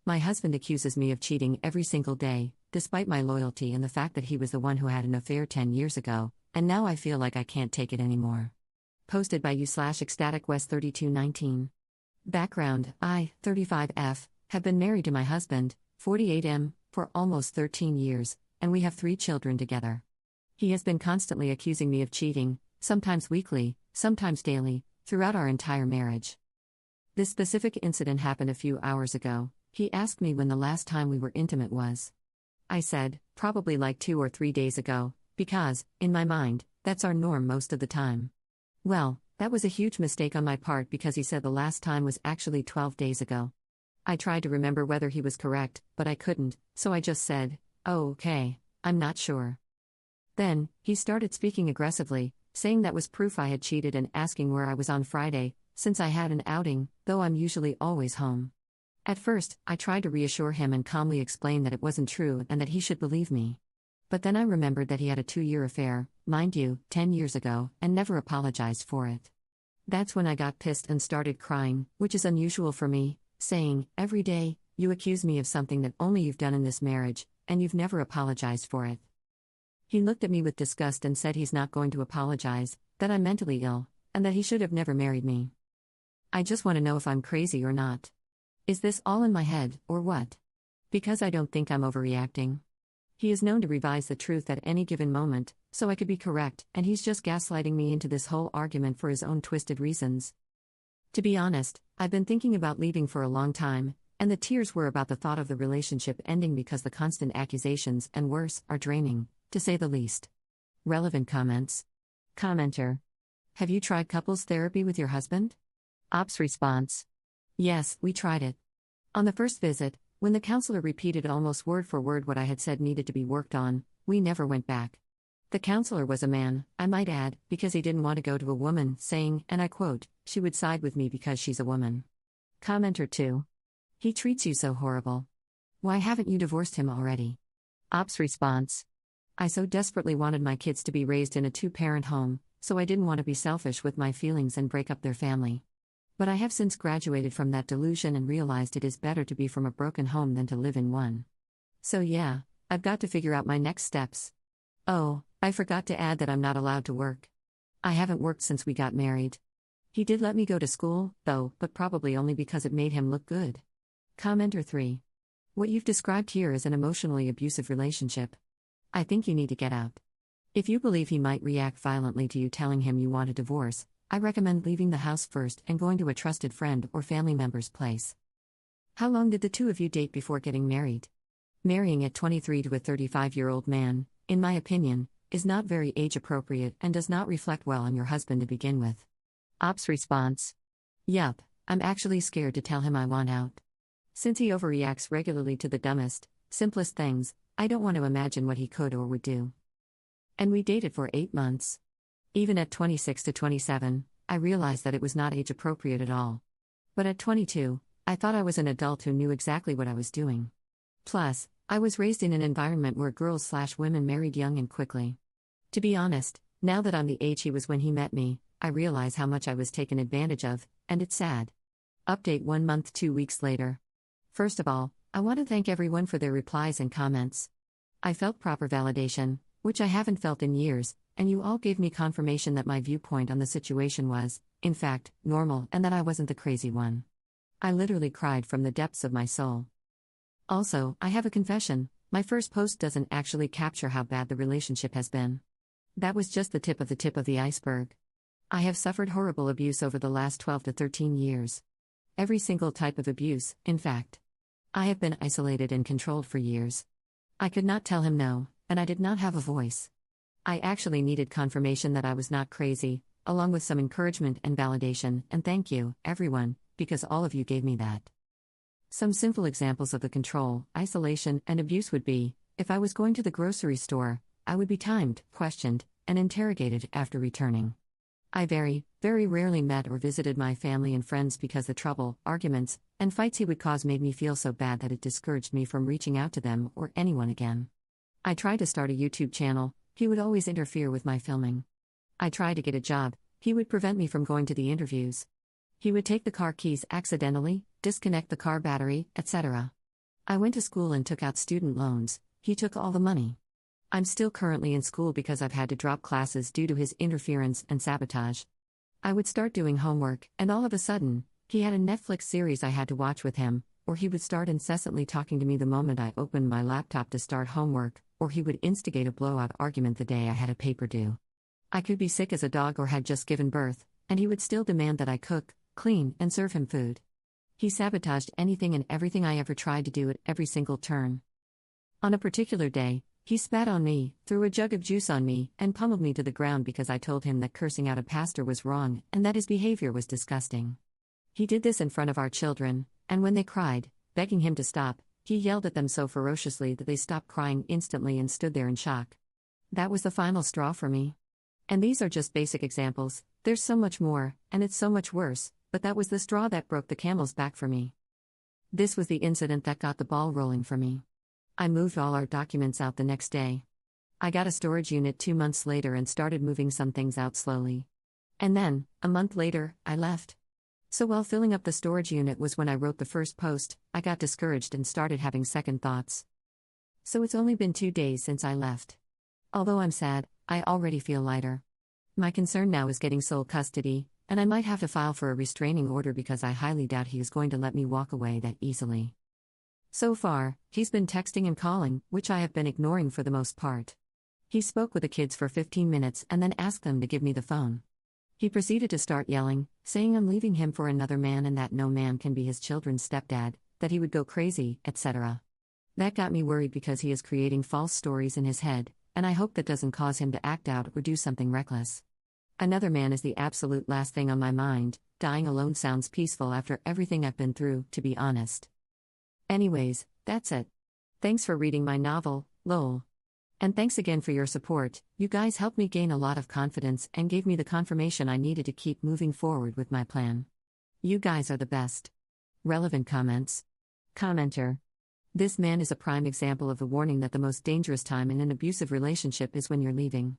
My husband accuses me of cheating every single day, despite my loyalty and the fact that he was the one who had an affair 10 years ago, and now I feel like I can't take it anymore. Posted by u/ecstaticwest3219. Background: I, 35F, have been married to my husband, 48M, for almost 13 years, and we have 3 children together. He has been constantly accusing me of cheating, sometimes weekly, sometimes daily, throughout our entire marriage. This specific incident happened a few hours ago. He asked me when the last time we were intimate was. I said, probably like 2 or 3 days ago, because, in my mind, that's our norm most of the time. Well, that was a huge mistake on my part because he said the last time was actually 12 days ago. I tried to remember whether he was correct, but I couldn't, so I just said, "Oh, okay, I'm not sure." Then, he started speaking aggressively, saying that was proof I had cheated and asking where I was on Friday, since I had an outing, though I'm usually always home. At first, I tried to reassure him and calmly explain that it wasn't true and that he should believe me. But then I remembered that he had a 2-year affair, mind you, 10 years ago, and never apologized for it. That's when I got pissed and started crying, which is unusual for me, saying, "Every day, you accuse me of something that only you've done in this marriage, and you've never apologized for it." He looked at me with disgust and said he's not going to apologize, that I'm mentally ill, and that he should have never married me. I just want to know if I'm crazy or not. Is this all in my head, or what? Because I don't think I'm overreacting. He is known to revise the truth at any given moment, so I could be correct, and he's just gaslighting me into this whole argument for his own twisted reasons. To be honest, I've been thinking about leaving for a long time, and the tears were about the thought of the relationship ending because the constant accusations, and worse, are draining, to say the least. Relevant comments. Commenter: have you tried couples therapy with your husband? Ops response: yes, we tried it. On the first visit, when the counselor repeated almost word for word what I had said needed to be worked on, we never went back. The counselor was a man, I might add, because he didn't want to go to a woman, saying, and I quote, "She would side with me because she's a woman." Commenter 2: he treats you so horrible. Why haven't you divorced him already? Ops response: I so desperately wanted my kids to be raised in a 2-parent home, so I didn't want to be selfish with my feelings and break up their family. But I have since graduated from that delusion and realized it is better to be from a broken home than to live in one. So yeah, I've got to figure out my next steps. Oh, I forgot to add that I'm not allowed to work. I haven't worked since we got married. He did let me go to school, though, but probably only because it made him look good. Commenter 3: what you've described here is an emotionally abusive relationship. I think you need to get out. If you believe he might react violently to you telling him you want a divorce, I recommend leaving the house first and going to a trusted friend or family member's place. How long did the two of you date before getting married? Marrying at 23 to a 35-year-old man, in my opinion, is not very age-appropriate and does not reflect well on your husband to begin with. Ops response: yup, I'm actually scared to tell him I want out. Since he overreacts regularly to the dumbest, simplest things, I don't want to imagine what he could or would do. And we dated for 8 months. Even at 26 to 27, I realized that it was not age-appropriate at all. But at 22, I thought I was an adult who knew exactly what I was doing. Plus, I was raised in an environment where girls/women married young and quickly. To be honest, now that I'm the age he was when he met me, I realize how much I was taken advantage of, and it's sad. Update 1 month 2 weeks later. First of all, I want to thank everyone for their replies and comments. I felt proper validation, which I haven't felt in years, and you all gave me confirmation that my viewpoint on the situation was, in fact, normal and that I wasn't the crazy one. I literally cried from the depths of my soul. Also, I have a confession: my first post doesn't actually capture how bad the relationship has been. That was just the tip of the iceberg. I have suffered horrible abuse over the last 12 to 13 years. Every single type of abuse, in fact. I have been isolated and controlled for years. I could not tell him no, and I did not have a voice. I actually needed confirmation that I was not crazy, along with some encouragement and validation, and thank you, everyone, because all of you gave me that. Some simple examples of the control, isolation, and abuse would be, if I was going to the grocery store, I would be timed, questioned, and interrogated after returning. I very, very rarely met or visited my family and friends because the trouble, arguments, and fights he would cause made me feel so bad that it discouraged me from reaching out to them or anyone again. I tried to start a YouTube channel, he would always interfere with my filming. I tried to get a job, he would prevent me from going to the interviews. He would take the car keys accidentally, disconnect the car battery, etc. I went to school and took out student loans. He took all the money. I'm still currently in school because I've had to drop classes due to his interference and sabotage. I would start doing homework, and all of a sudden, he had a Netflix series I had to watch with him, or he would start incessantly talking to me the moment I opened my laptop to start homework, or he would instigate a blowout argument the day I had a paper due. I could be sick as a dog or had just given birth, and he would still demand that I cook, clean, and serve him food. He sabotaged anything and everything I ever tried to do at every single turn. On a particular day, he spat on me, threw a jug of juice on me, and pummeled me to the ground because I told him that cursing out a pastor was wrong and that his behavior was disgusting. He did this in front of our children, and when they cried, begging him to stop, he yelled at them so ferociously that they stopped crying instantly and stood there in shock. That was the final straw for me. And these are just basic examples, there's so much more, and it's so much worse, but that was the straw that broke the camel's back for me. This was the incident that got the ball rolling for me. I moved all our documents out the next day. I got a storage unit 2 months later and started moving some things out slowly. And then, a month later, I left. So while filling up the storage unit was when I wrote the first post, I got discouraged and started having second thoughts. So it's only been 2 days since I left. Although I'm sad, I already feel lighter. My concern now is getting sole custody, and I might have to file for a restraining order because I highly doubt he is going to let me walk away that easily. So far, he's been texting and calling, which I have been ignoring for the most part. He spoke with the kids for 15 minutes and then asked them to give me the phone. He proceeded to start yelling, saying I'm leaving him for another man and that no man can be his children's stepdad, that he would go crazy, etc. That got me worried because he is creating false stories in his head, and I hope that doesn't cause him to act out or do something reckless. Another man is the absolute last thing on my mind. Dying alone sounds peaceful after everything I've been through, to be honest. Anyways, that's it. Thanks for reading my novel, lol. And thanks again for your support. You guys helped me gain a lot of confidence and gave me the confirmation I needed to keep moving forward with my plan. You guys are the best. Relevant comments. Commenter. This man is a prime example of the warning that the most dangerous time in an abusive relationship is when you're leaving.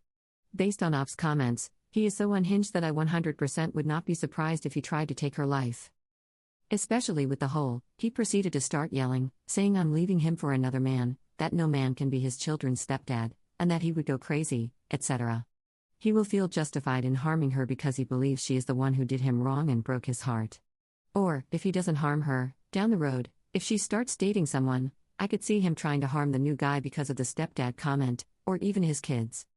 Based on Op's comments, he is so unhinged that I 100% would not be surprised if he tried to take her life. Especially with the whole, he proceeded to start yelling, saying I'm leaving him for another man, that no man can be his children's stepdad, and that he would go crazy, etc. He will feel justified in harming her because he believes she is the one who did him wrong and broke his heart. Or, if he doesn't harm her, down the road, if she starts dating someone, I could see him trying to harm the new guy because of the stepdad comment, or even his kids.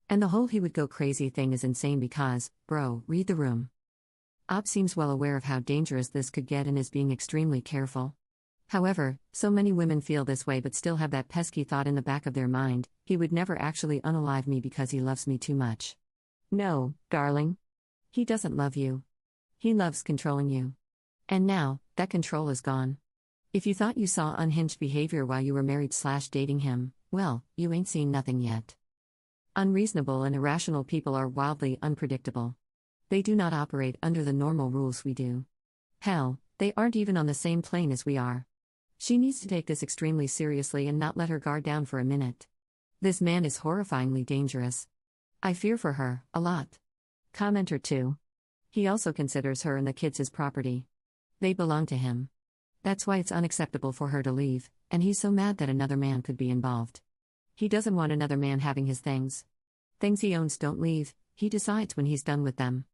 And the whole he would go crazy thing is insane because, bro, read the room. Op seems well aware of how dangerous this could get and is being extremely careful. However, so many women feel this way but still have that pesky thought in the back of their mind, he would never actually unalive me because he loves me too much. No, darling. He doesn't love you. He loves controlling you. And now, that control is gone. If you thought you saw unhinged behavior while you were married/dating him, well, you ain't seen nothing yet. Unreasonable and irrational people are wildly unpredictable. They do not operate under the normal rules we do. Hell, they aren't even on the same plane as we are. She needs to take this extremely seriously and not let her guard down for a minute. This man is horrifyingly dangerous. I fear for her, a lot. Commenter 2. He also considers her and the kids his property. They belong to him. That's why it's unacceptable for her to leave, and he's so mad that another man could be involved. He doesn't want another man having his things. Things he owns don't leave, he decides when he's done with them.